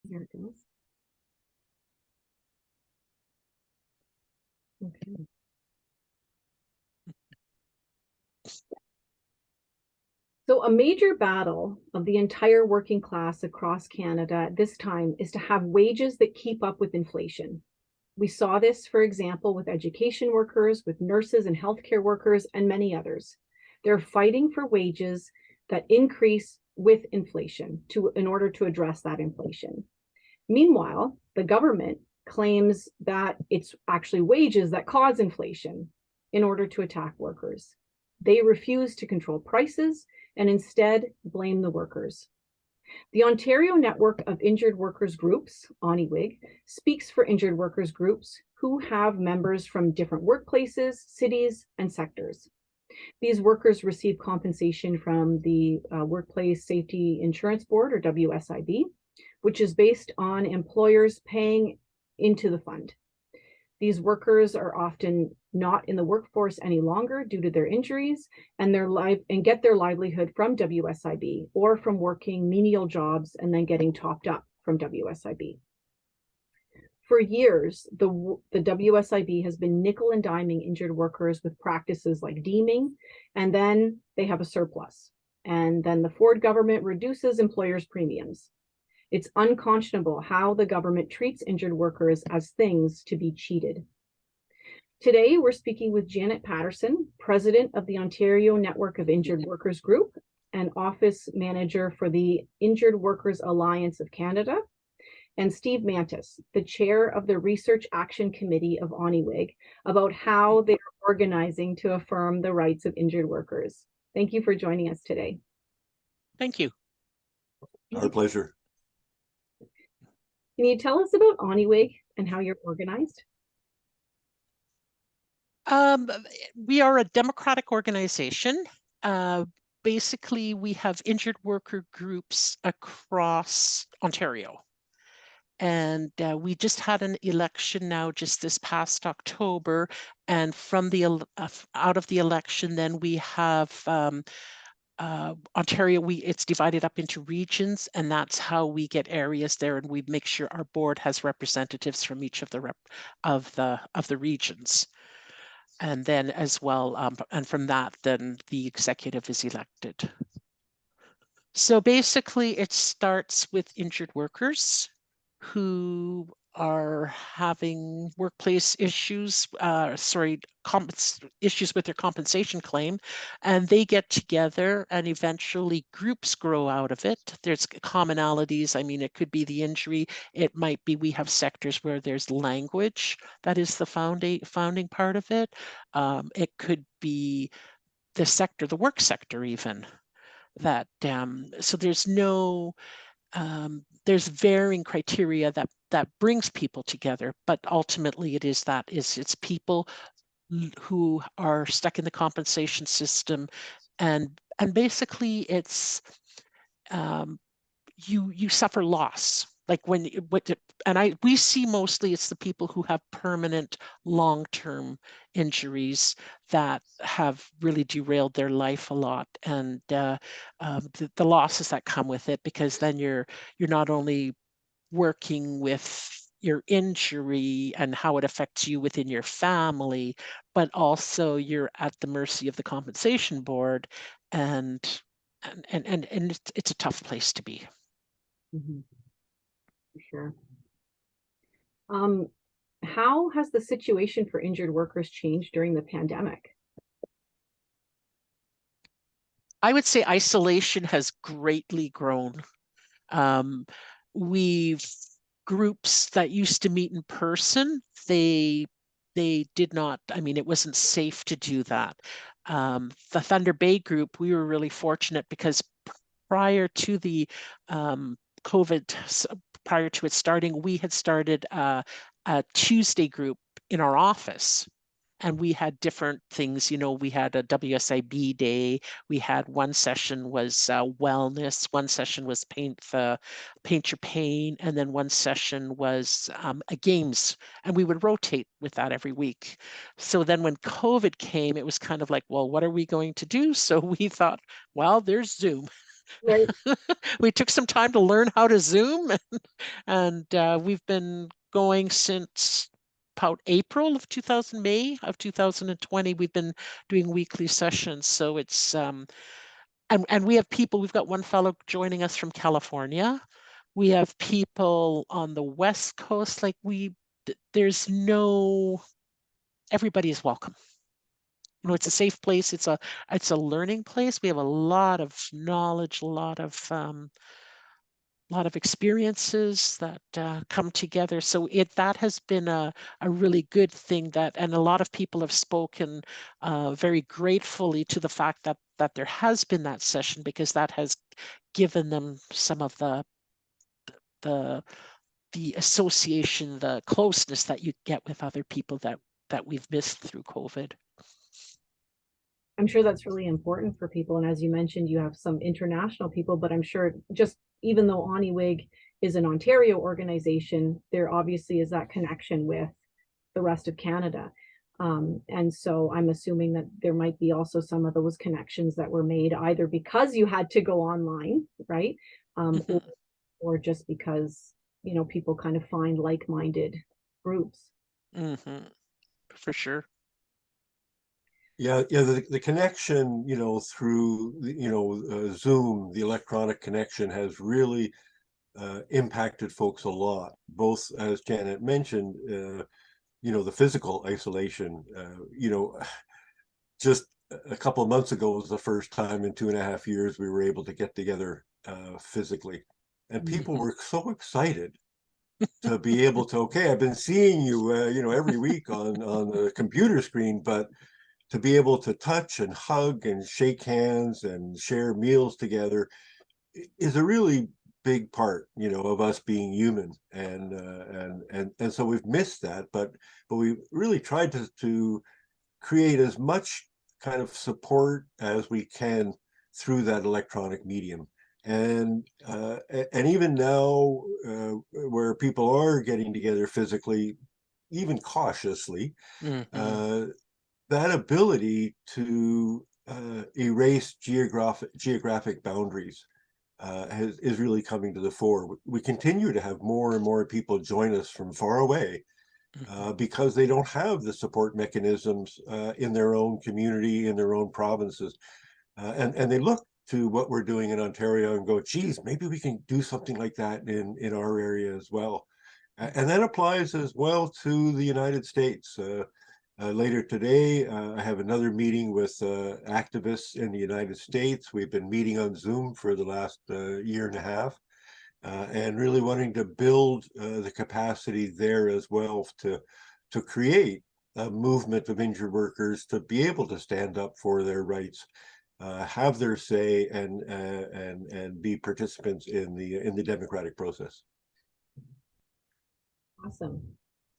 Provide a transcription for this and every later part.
Here it goes. Okay. So a major battle of the entire working class across Canada at this time is to have wages that keep up with inflation. We saw this, for example, with education workers, with nurses and healthcare workers, and many others. They're fighting for wages that increase with inflation in order to address that inflation. Meanwhile, the government claims that it's actually wages that cause inflation in order to attack workers. They refuse to control prices and instead blame the workers. The Ontario Network of Injured Workers Groups, ONIWG, speaks for injured workers groups who have members from different workplaces, cities, and sectors. These workers receive compensation from the Workplace Safety Insurance Board, or WSIB, which is based on employers paying into the fund. These workers are often not in the workforce any longer due to their injuries and get their livelihood from WSIB or from working menial jobs and then getting topped up from WSIB. For years, the WSIB has been nickel and diming injured workers with practices like deeming, and then they have a surplus. And then the Ford government reduces employers' premiums. It's unconscionable how the government treats injured workers as things to be cheated. Today, we're speaking with Janet Patterson, president of the Ontario Network of Injured Workers Group and office manager for the Injured Workers Alliance of Canada, and Steve Mantis, the chair of the Research Action Committee of ONIWG, about how they are organizing to affirm the rights of injured workers. Thank you for joining us today. Thank you. Our pleasure. Can you tell us about ONIWG and how you're organized? We are a democratic organization. Basically, we have injured worker groups across Ontario. And we just had an election now just this past October. And from the out of the election, then we have Ontario, it's divided up into regions, and that's how we get areas there, and we make sure our board has representatives from each of the regions. And then as well, and from that, then the executive is elected. So basically, it starts with injured workers who are having workplace issues, issues with their compensation claim, and they get together and eventually groups grow out of it. There's commonalities. I mean, it could be the injury. It might be we have sectors where there's language that is the founding part of it. It could be the sector, the work sector even. That so there's no there's varying criteria that brings people together, but ultimately it's people who are stuck in the compensation system, and basically it's you suffer loss. Like we see mostly it's the people who have permanent long-term injuries that have really derailed their life a lot, and the losses that come with it, because then you're not only working with your injury and how it affects you within your family, but also you're at the mercy of the compensation board, and it's a tough place to be. Mm-hmm. For sure. How has the situation for injured workers changed during the pandemic? I would say isolation has greatly grown. We've groups that used to meet in person, they did not, I mean, it wasn't safe to do that. The Thunder Bay group, we were really fortunate because prior to the COVID, prior to it starting, we had started a Tuesday group in our office. And we had different things, we had a WSIB day. We had one session was wellness, one session was paint your pain, and then one session was games. And we would rotate with that every week. So then when COVID came, it was kind of like, well, what are we going to do? So we thought, well, there's Zoom. Right. We took some time to learn how to Zoom, and we've been going since about April of 2000, May of 2020. We've been doing weekly sessions. So it's and we have people, we've got one fellow joining us from California. We have people on the West Coast. Like there's no, everybody is welcome. You know, it's a safe place. It's a learning place. We have a lot of knowledge, a lot of experiences that come together. So that has been a really good thing, that, and a lot of people have spoken very gratefully to the fact that there has been that session, because that has given them some of the the association, the closeness that you get with other people that we've missed through COVID. I'm sure that's really important for people. And as you mentioned, you have some international people, but I'm sure, just even though ONIWG is an Ontario organization, there obviously is that connection with the rest of Canada. And so I'm assuming that there might be also some of those connections that were made either because you had to go online, right? Or just because, you know, people kind of find like-minded groups. For sure. Yeah, the connection, through Zoom, the electronic connection has really impacted folks a lot. Both, as Janet mentioned, the physical isolation. Just a couple of months ago was the first time in 2.5 years we were able to get together physically, and people were so excited to be able to. Okay, I've been seeing you, every week on the computer screen, but to be able to touch and hug and shake hands and share meals together is a really big part, of us being human, and so we've missed that, but we really tried to create as much kind of support as we can through that electronic medium. And even now, where people are getting together physically, even cautiously, that ability to erase geographic boundaries is really coming to the fore. We continue to have more and more people join us from far away because they don't have the support mechanisms in their own community, in their own provinces. And they look to what we're doing in Ontario and go, geez, maybe we can do something like that in our area as well. And that applies as well to the United States. Later today, I have another meeting with activists in the United States. We've been meeting on Zoom for the last year and a half, and really wanting to build the capacity there as well to create a movement of injured workers to be able to stand up for their rights, have their say, and be participants in the democratic process. Awesome.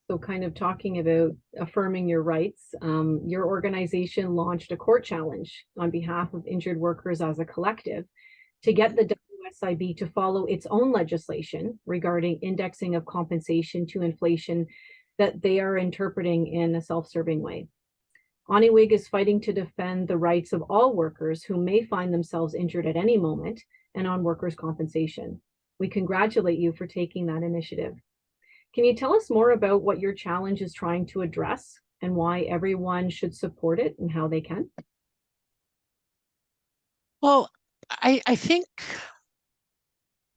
So kind of talking about affirming your rights, your organization launched a court challenge on behalf of injured workers as a collective to get the WSIB to follow its own legislation regarding indexing of compensation to inflation that they are interpreting in a self-serving way. ONIWG is fighting to defend the rights of all workers who may find themselves injured at any moment and on workers' compensation. We congratulate you for taking that initiative. Can you tell us more about what your challenge is trying to address and why everyone should support it and how they can? Well, I think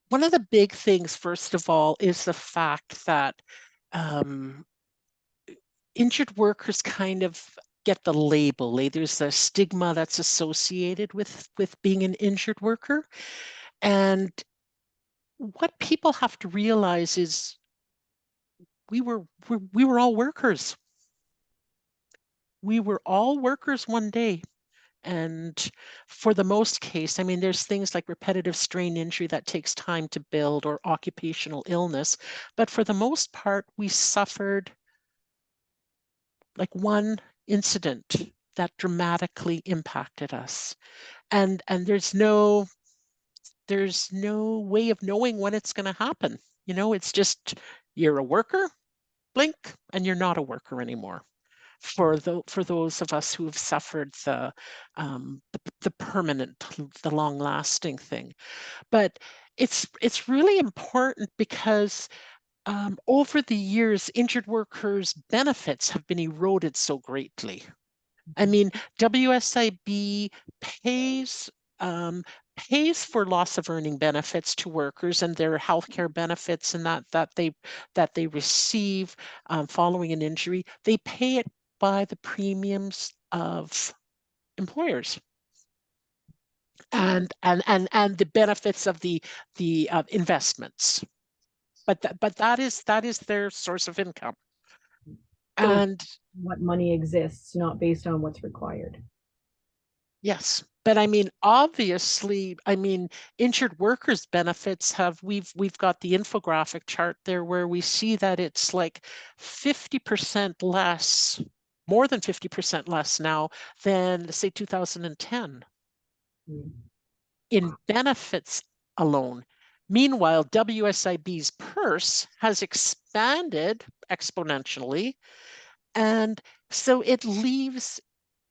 one of the big things, first of all, is the fact that injured workers kind of get the label. There's a stigma that's associated with being an injured worker. And what people have to realize is we were all workers. We were all workers one day. And for the most case, I mean, there's things like repetitive strain injury that takes time to build, or occupational illness. But for the most part, we suffered like one incident that dramatically impacted us. And there's no way of knowing when it's going to happen. It's just, you're a worker, blink, and you're not a worker anymore. for those of us who have suffered the permanent, the long-lasting thing. But it's really important because over the years, injured workers' benefits have been eroded so greatly. I mean, WSIB pays pays for loss of earning benefits to workers and their healthcare benefits and that they receive following an injury. They pay it by the premiums of employers and the benefits of the investments. But that is their source of income. So And what money exists, not based on what's required. yes, but I mean, obviously, I mean, injured workers benefits we've got the infographic chart there where we see that it's like 50% less, more than 50% less now than say 2010 in benefits alone. Meanwhile, WSIB's purse has expanded exponentially, and so it leaves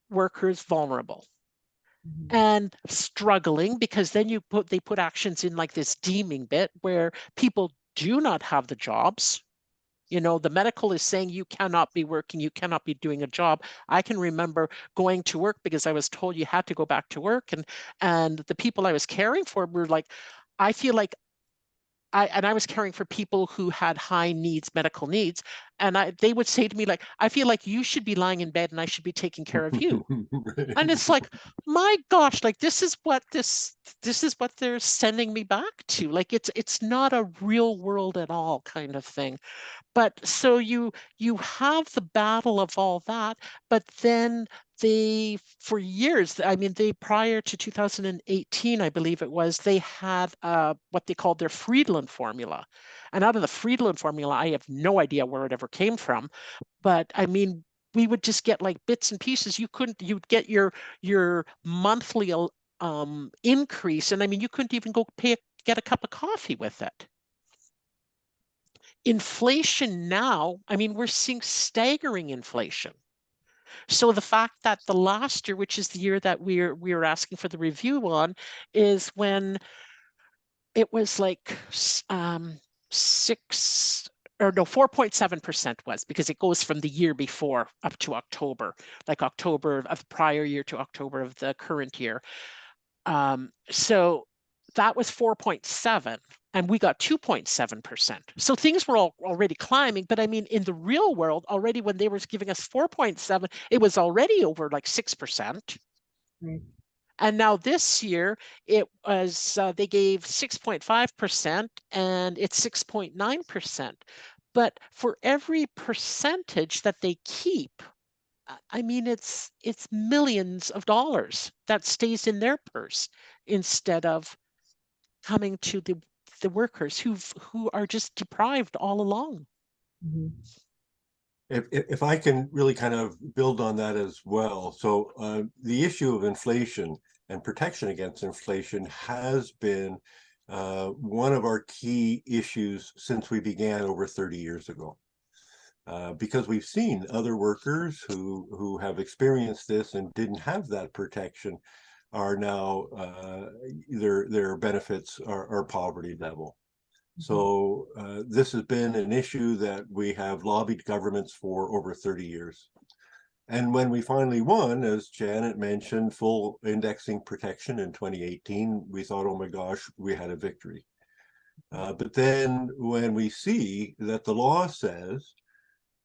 workers vulnerable and struggling, because then they put actions in like this deeming bit where people do not have the jobs. You know, the medical is saying you cannot be working, you cannot be doing a job. I can remember going to work because I was told you had to go back to work, and the people I was caring for were like, I feel like I was caring for people who had high needs, medical needs, and they would say to me like, I feel like you should be lying in bed and I should be taking care of you. And it's like, my gosh, like this is what they're sending me back to. Like it's not a real world at all kind of thing. But so you have the battle of all that, but then for years, I mean, prior to 2018, I believe it was, they had what they called their Friedland formula. And out of the Friedland formula, I have no idea where it ever came from. But I mean, we would just get like bits and pieces. You'd get your monthly increase. And I mean, you couldn't even go get a cup of coffee with it. Inflation now, I mean, we're seeing staggering inflation. So the fact that the last year, which is the year that we're asking for the review on, is when it was like 4.7% was, because it goes from the year before up to October, like October of prior year to October of the current year. So that was 4.7 and we got 2.7%. So things were already climbing, but I mean, in the real world, already when they were giving us 4.7, it was already over like 6%. Right. And now this year, it was they gave 6.5% and it's 6.9%. But for every percentage that they keep, I mean, it's millions of dollars that stays in their purse instead of coming to the workers who are just deprived all along. Mm-hmm. If I can really kind of build on that as well. So the issue of inflation and protection against inflation has been one of our key issues since we began over 30 years ago. Because we've seen other workers who have experienced this and didn't have that protection are now their benefits are poverty level. So this has been an issue that we have lobbied governments for over 30 years. And when we finally won, as Janet mentioned, full indexing protection in 2018, we thought, oh my gosh, we had a victory. But then when we see that the law says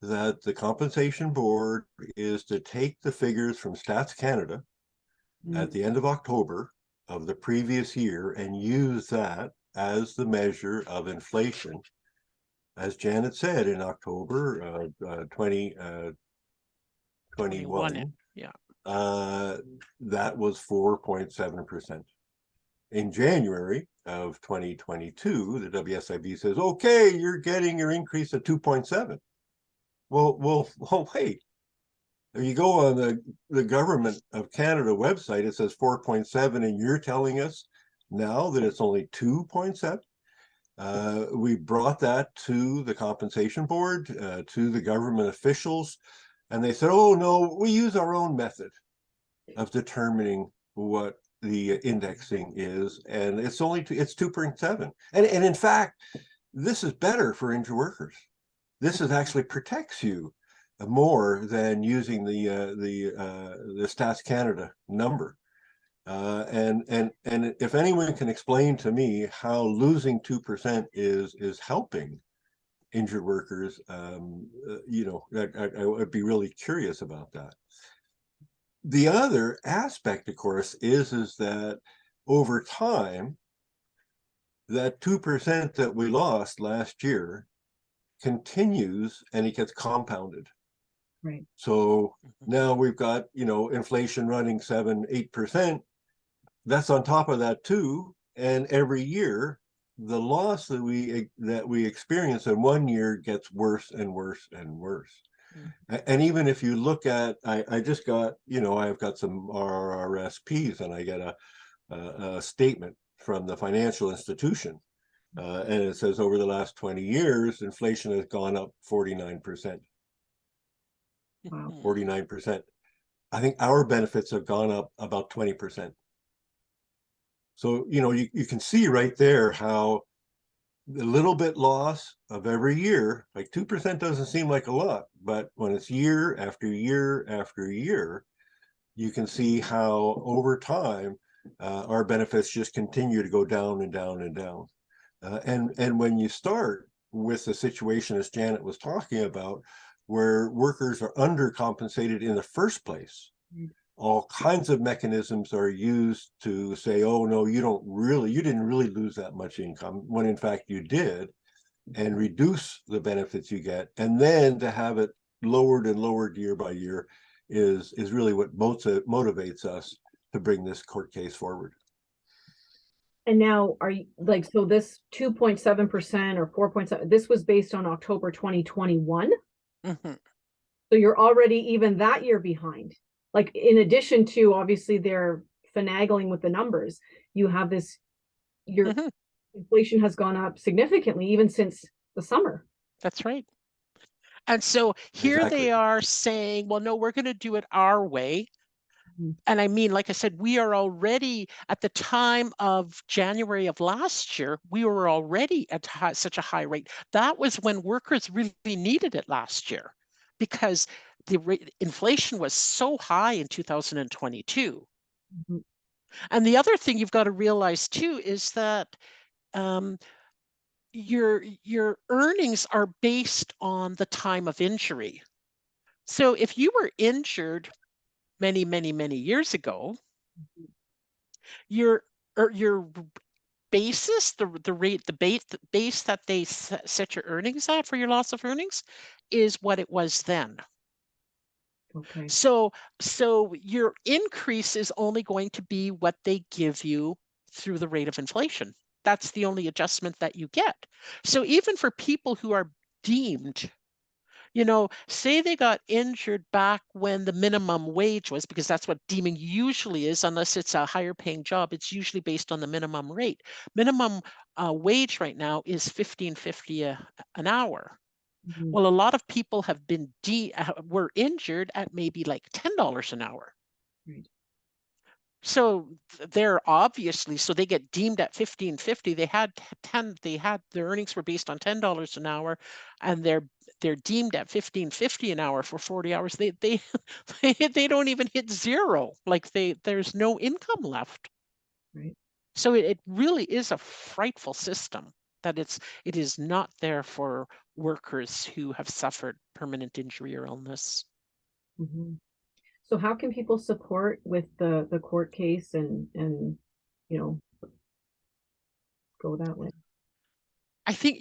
that the compensation board is to take the figures from Stats Canada at the end of October of the previous year and use that as the measure of inflation. As Janet said, in October 2021, yeah, that was 4.7%. In January of 2022, the WSIB says, okay, you're getting your increase at 2.7. Well, wait. If you go on the Government of Canada website, it says 4.7, and you're telling us now that it's only 2.7. We brought that to the compensation board, to the government officials. And they said, oh, no, we use our own method of determining what the indexing is. And it's 2.7. And in fact, this is better for injured workers. This is actually protects you more than using the Stats Canada number. And if anyone can explain to me how losing 2% is helping injured workers, I would be really curious about that. The other aspect, of course, is that over time, that 2% that we lost last year continues and it gets compounded. Right. So now we've got, inflation running 7-8%. That's on top of that too. And every year, the loss that we experience in one year gets worse and worse and worse. Mm-hmm. And even if you look at, I just got, I've got some RRSPs, and I get a statement from the financial institution. And it says over the last 20 years, inflation has gone up 49%. Wow. 49%. I think our benefits have gone up about 20%. So, you can see right there how a little bit loss of every year, like 2% doesn't seem like a lot, but when it's year after year after year, you can see how over time our benefits just continue to go down and down and down. And when you start with the situation, as Janet was talking about, where workers are undercompensated in the first place, all kinds of mechanisms are used to say, oh, no, you didn't really lose that much income, when in fact you did, and reduce the benefits you get. And then to have it lowered and lowered year by year is really what motivates us to bring this court case forward. And now are you so this 2.7% or 4.7, this was based on October 2021. Mm-hmm. So you're already even that year behind. Like, in addition to obviously they're finagling with the numbers, you have your inflation has gone up significantly even since the summer. That's right. And so here they are saying, well, no, we're going to do it our way. And I mean, like I said, we are already at the time of January of last year, we were already at such a high rate. That was when workers really needed it last year, because the inflation was so high in 2022. Mm-hmm. And the other thing you've got to realize too is that your earnings are based on the time of injury. So if you were injured many, many, many years ago, your basis, the base that they set your earnings at for your loss of earnings is what it was then. Okay. So your increase is only going to be what they give you through the rate of inflation. That's the only adjustment that you get. So even for people who are deemed, say they got injured back when the minimum wage was, because that's what deeming usually is, unless it's a higher paying job, it's usually based on the minimum rate. Minimum wage right now is $15.50 an hour. Mm-hmm. Well, a lot of people have been were injured at maybe like $10 an hour. Right. So they're obviously, so they get deemed at $15.50. They had their earnings were based on $10 an hour, and they're deemed at $15.50 an hour for 40 hours. They they don't even hit zero. Like there's no income left. Right. So it really is a frightful system that it is not there for workers who have suffered permanent injury or illness. Mm-hmm. So how can people support with the court case and go that way? I think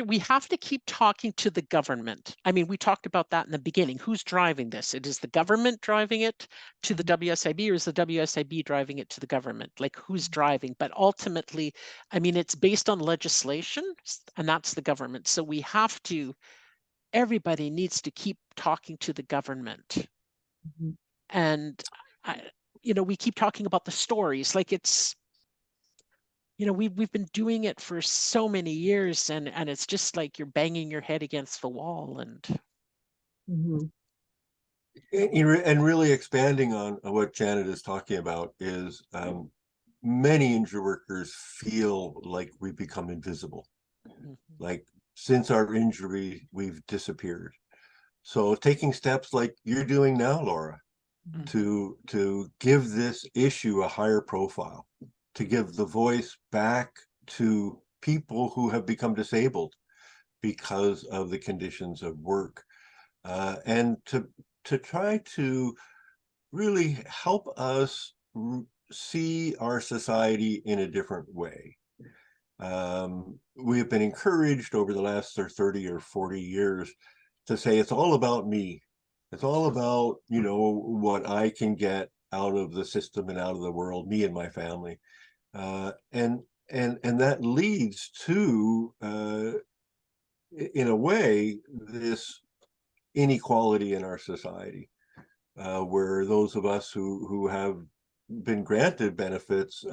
we have to keep talking to the government. I mean, we talked about that in the beginning. Who's driving this? It is the government driving it to the WSIB, or is the WSIB driving it to the government? Like, who's driving? But ultimately, I mean, it's based on legislation, and that's the government. So everybody needs to keep talking to the government. Mm-hmm. And we keep talking about the stories, like it's, we've been doing it for so many years, and it's just like you're banging your head against the wall. And mm-hmm. And really expanding on what Janet is talking about is many injured workers feel like we become invisible. Like since our injury, we've disappeared. So taking steps like you're doing now, Laura, to give this issue a higher profile, to give the voice back to people who have become disabled because of the conditions of work, and to try to really help us see our society in a different way. We have been encouraged over the last 30 or 40 years to say it's all about me. It's all about, you know, what I can get out of the system and out of the world, me and my family. And that leads to, in a way, this inequality in our society, where those of us who have been granted benefits,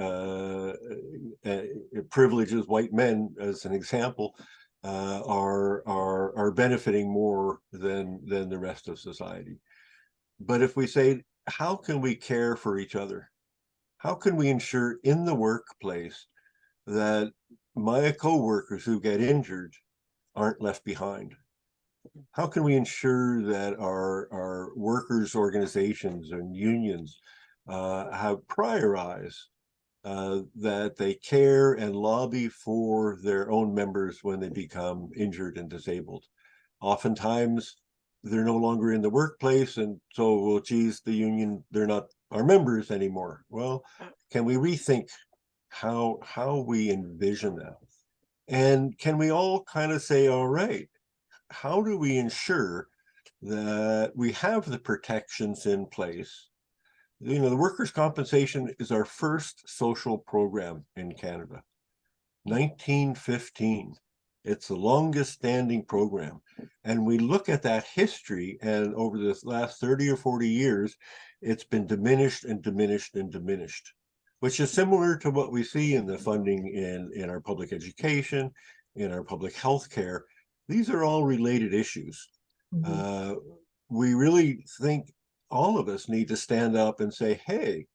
privileges, white men, as an example, are benefiting more than the rest of society. But if we say, how can we care for each other? How can we ensure in the workplace that my co-workers who get injured aren't left behind? How can we ensure that our workers' organizations and unions have prioritized that they care and lobby for their own members when they become injured and disabled? Oftentimes, they're no longer in the workplace, and so, well, geez, the union, they're not our members anymore. Well, can we rethink how we envision that? And can we all kind of say, all right, how do we ensure that we have the protections in place? You know, the workers' compensation is our first social program in Canada, 1915. It's the longest standing program. And we look at that history, and over this last 30 or 40 years, it's been diminished and diminished and diminished, which is similar to what we see in the funding in our public education, in our public health care. These are all related issues. We really think all of us need to stand up and say, hey,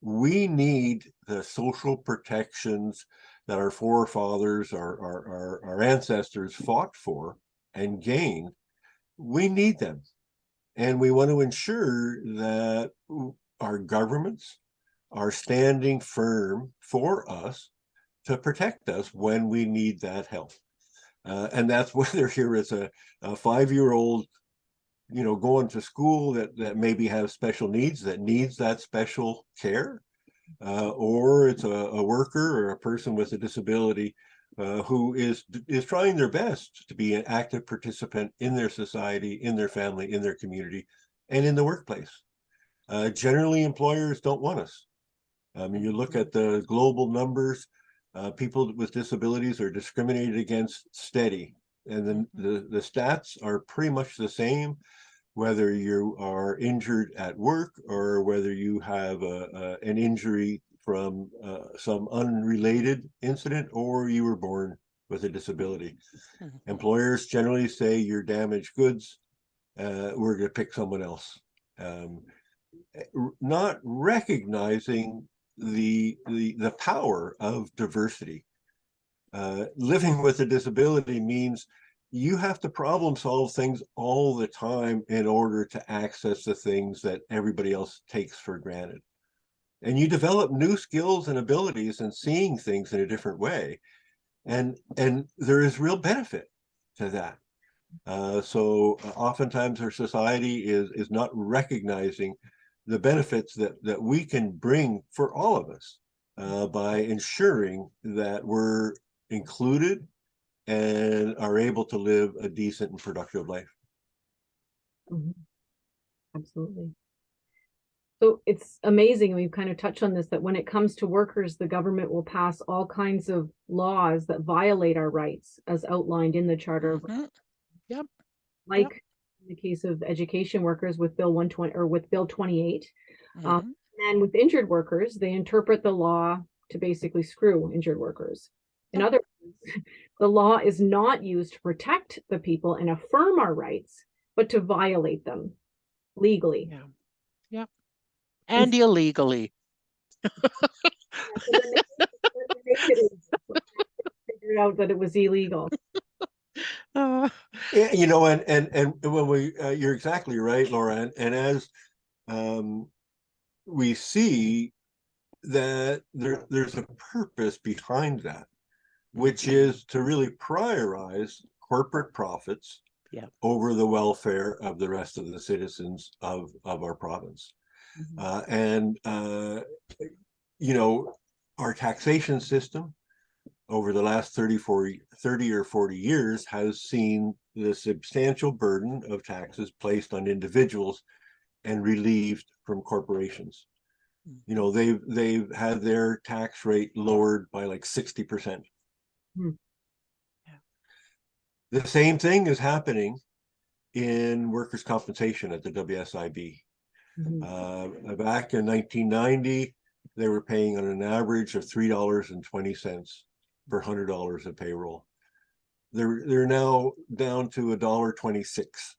we need the social protections that our forefathers, our ancestors fought for and gained. We need them. And we want to ensure that our governments are standing firm for us to protect us when we need that help. And that's whether here is a 5-year-old, you know, going to school that maybe has special needs, that needs that special care, or it's a worker or a person with a disability who is trying their best to be an active participant in their society, in their family, in their community, and in the workplace. Generally, employers don't want us. I mean, you look at the global numbers, people with disabilities are discriminated against steady. And then the stats are pretty much the same, whether you are injured at work or whether you have an injury from some unrelated incident, or you were born with a disability. Employers generally say you're damaged goods, we're going to pick someone else. Not recognizing the power of diversity. Living with a disability means you have to problem solve things all the time in order to access the things that everybody else takes for granted. And you develop new skills and abilities and seeing things in a different way. And there is real benefit to that. So oftentimes our society is not recognizing the benefits that we can bring for all of us by ensuring that we're included and are able to live a decent and productive life. Absolutely. So it's amazing, we've kind of touched on this, that when it comes to workers, the government will pass all kinds of laws that violate our rights as outlined in the Charter of Rights. Yep. Like in the case of education workers with Bill 120 or with Bill 28. And with injured workers, they interpret the law to basically screw injured workers. In other words, the law is not used to protect the people and affirm our rights, but to violate them. legally. Yeah. Yeah. And illegally. When they make it, figured out that it was illegal. Uh, Yeah, you know, and when we, you're exactly right, Laura. And as we see that there's a purpose behind that, which is to really prioritize corporate profits yeah. over the welfare of the rest of the citizens of our province. And, you know, our taxation system over the last 30 or 40 years has seen the substantial burden of taxes placed on individuals and relieved from corporations. You know, they've had their tax rate lowered by like 60%. Mhm. The same thing is happening in workers' compensation at the WSIB. Back in 1990, they were paying on an average of $3.20 per $100 of payroll. They're now down to $1.26.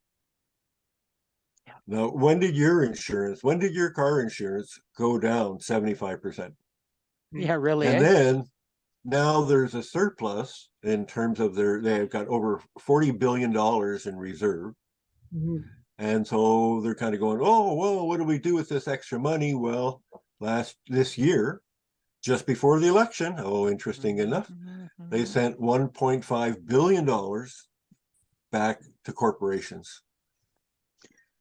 Yeah. Now, when did your car insurance go down 75%? Yeah, really. And then now there's a surplus in terms of they've got over $40 billion in reserve. And so they're kind of going, oh, well, what do we do with this extra money? Well, this year, just before the election, oh, interesting enough, they sent $1.5 billion back to corporations.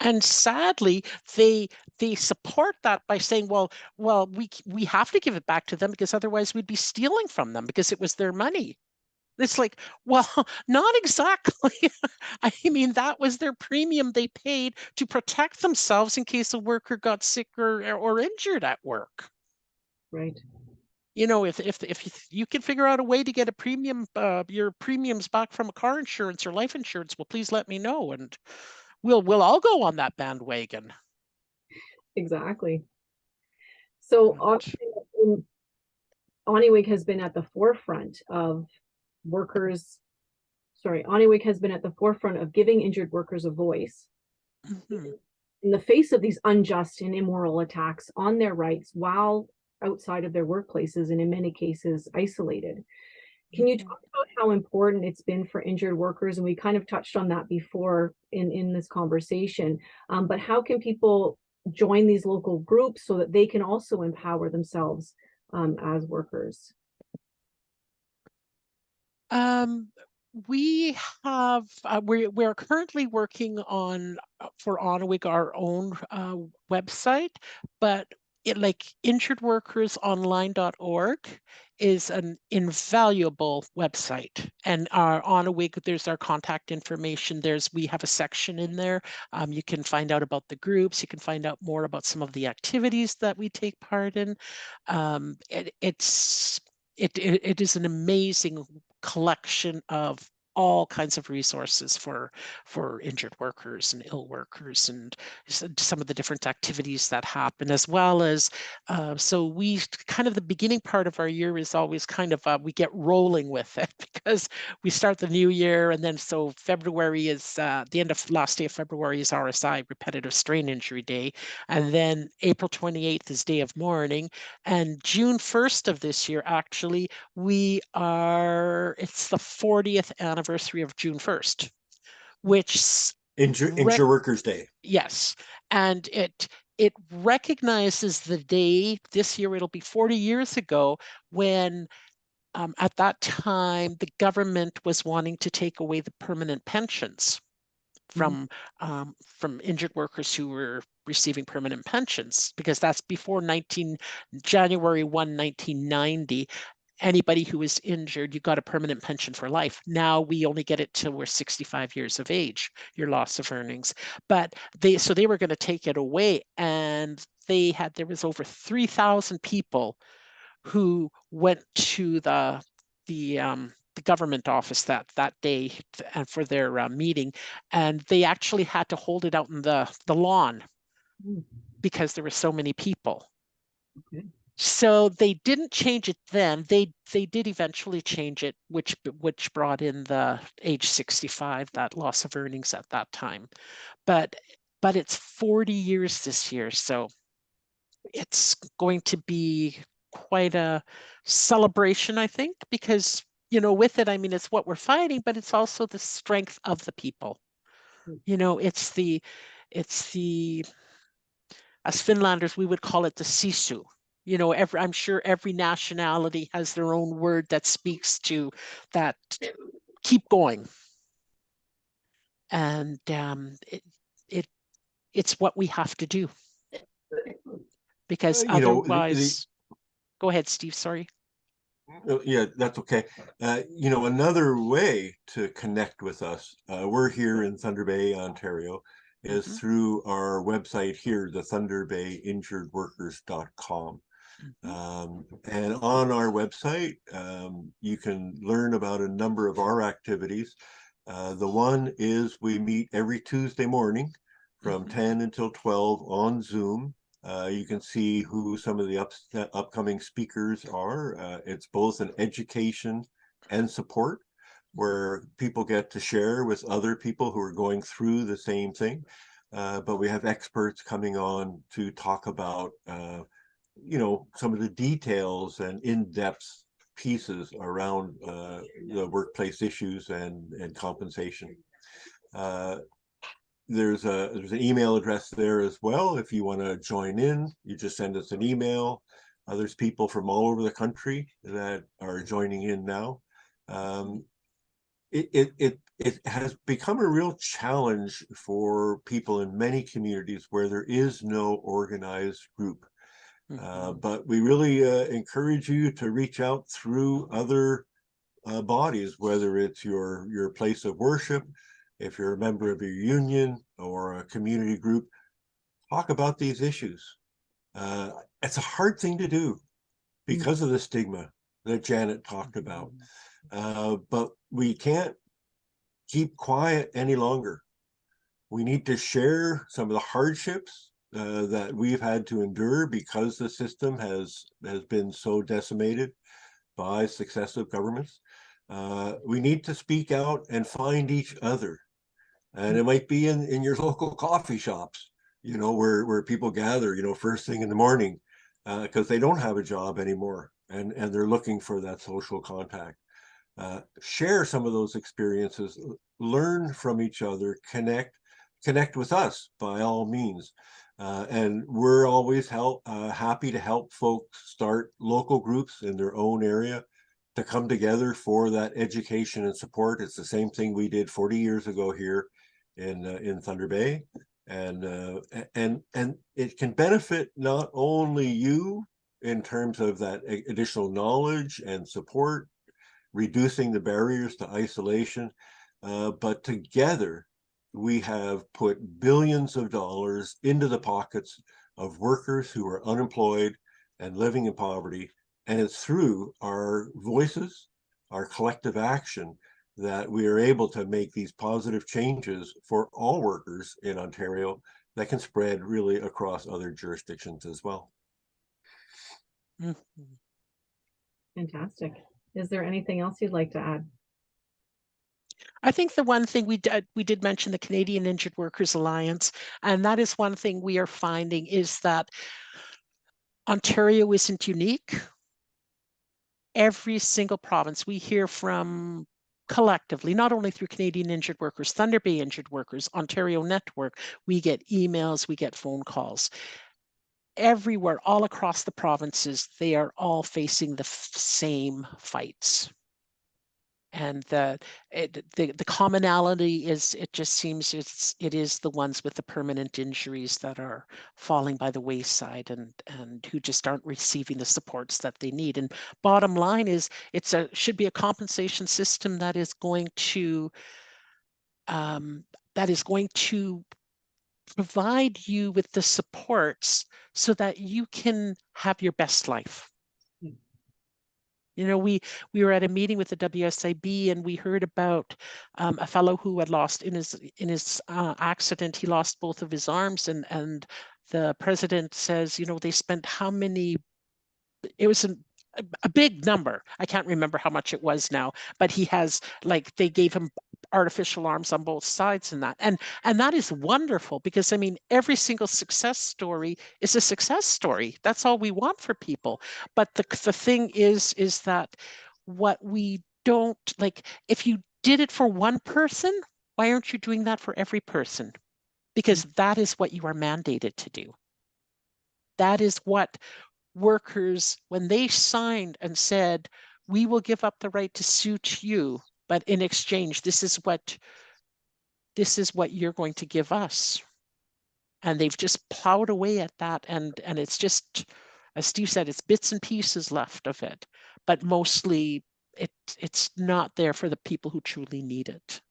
And sadly, they support that by saying, well, we have to give it back to them because otherwise we'd be stealing from them because it was their money. It's like, well, not exactly. I mean, that was their premium they paid to protect themselves in case a worker got sick or injured at work. Right. You know, if you can figure out a way to get a premium, your premiums back from a car insurance or life insurance, well, please let me know, and we'll all go on that bandwagon. Exactly. So But, ONIWG has been at the forefront of ONIWG has been at the forefront of giving injured workers a voice in the face of these unjust and immoral attacks on their rights while outside of their workplaces and in many cases isolated. Can you talk about how important it's been for injured workers? And we kind of touched on that before in this conversation, but how can people join these local groups so that they can also empower themselves as workers? We have we're currently working on for ONIWG our own website, but like injuredworkersonline.org is an invaluable website, and our ONIWG, there's our contact information. We have a section in there. You can find out about the groups. You can find out more about some of the activities that we take part in. It is an amazing collection of all kinds of resources for injured workers and ill workers, and some of the different activities that happen, as well as so we kind of, the beginning part of our year is always kind of we get rolling with it because we start the new year, and then so February is the end of last day of February is RSI, repetitive strain injury day, and then April 28th is day of mourning, and June 1st of this year, actually, it's the 40th anniversary of June 1st, which Injure Workers Day. Yes. And it recognizes the day, this year it'll be 40 years ago, when at that time the government was wanting to take away the permanent pensions from injured workers who were receiving permanent pensions, because that's before January 1, 1990. Anybody who was injured, you got a permanent pension for life. Now we only get it till we're 65 years of age, your loss of earnings. But they were going to take it away, and there was over 3,000 people who went to the government office that day and for their meeting, and they actually had to hold it out in the lawn because there were so many people. Okay. So they didn't change it then. They did eventually change it, which brought in the age 65, that loss of earnings at that time. But but it's 40 years this year. So it's going to be quite a celebration, I think, because, with it, I mean, it's what we're fighting, but it's also the strength of the people. It's the, as Finlanders, we would call it the sisu. I'm sure every nationality has their own word that speaks to that. Keep going, and it's what we have to do, because otherwise, go ahead, Steve. Sorry. Yeah, that's okay. Another way to connect with us, we're here in Thunder Bay, Ontario, is through our website here, the thunderbayinjuredworkers.com. And on our website, you can learn about a number of our activities. The one is we meet every Tuesday morning from 10 until 12 on Zoom. You can see who some of the upcoming speakers are. It's both an education and support, where people get to share with other people who are going through the same thing. But we have experts coming on to talk about, some of the details and in-depth pieces around the workplace issues and compensation. There's an email address there as well. If you want to join in, you just send us an email. There's people from all over the country that are joining in now. It has become a real challenge for people in many communities where there is no organized group. But we really encourage you to reach out through other bodies, whether it's your place of worship, if you're a member of your union or a community group. Talk about these issues. It's a hard thing to do because of the stigma that Janet talked about. But we can't keep quiet any longer. We need to share some of the hardships that we've had to endure because the system has been so decimated by successive governments. We need to speak out and find each other. And it might be in your local coffee shops, where people gather, first thing in the morning, because they don't have a job anymore, and they're looking for that social contact. Share some of those experiences, learn from each other, connect with us by all means. And we're always happy to help folks start local groups in their own area to come together for that education and support. It's the same thing we did 40 years ago here in Thunder Bay, and it can benefit not only you in terms of that additional knowledge and support, reducing the barriers to isolation, but together we have put billions of dollars into the pockets of workers who are unemployed and living in poverty. And it's through our voices, our collective action, that we are able to make these positive changes for all workers in Ontario that can spread really across other jurisdictions as well. Fantastic. Is there anything else you'd like to add? I think the one thing we did mention the Canadian Injured Workers Alliance, and that is one thing we are finding is that Ontario isn't unique. Every single province we hear from collectively, not only through Canadian Injured Workers, Thunder Bay Injured Workers, Ontario Network, we get emails, we get phone calls. Everywhere, all across the provinces, they are all facing the same fights. And the commonality is, it just seems it is the ones with the permanent injuries that are falling by the wayside and who just aren't receiving the supports that they need. And bottom line is, should be a compensation system that is going to provide you with the supports so that you can have your best life. We were at a meeting with the WSIB, and we heard about a fellow who had lost in his accident. He lost both of his arms, and the president says, they spent how many? It was a big number. I can't remember how much it was now, but he has, they gave him artificial arms on both sides in that. And that is wonderful, because I mean, every single success story is a success story. That's all we want for people. But the thing is that what we don't like, if you did it for one person, why aren't you doing that for every person? Because that is what you are mandated to do. That is what workers, when they signed and said, we will give up the right to sue you, but in exchange, this is what you're going to give us. And they've just plowed away at that. And it's just, as Steve said, it's bits and pieces left of it, but mostly it's not there for the people who truly need it.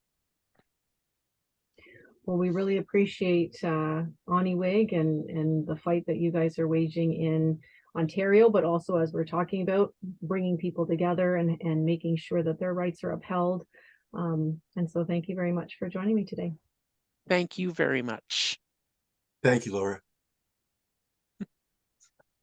Well, we really appreciate ONIWG and the fight that you guys are waging in Ontario, but also, as we're talking about, bringing people together and making sure that their rights are upheld. And so thank you very much for joining me today. Thank you very much. Thank you, Laura.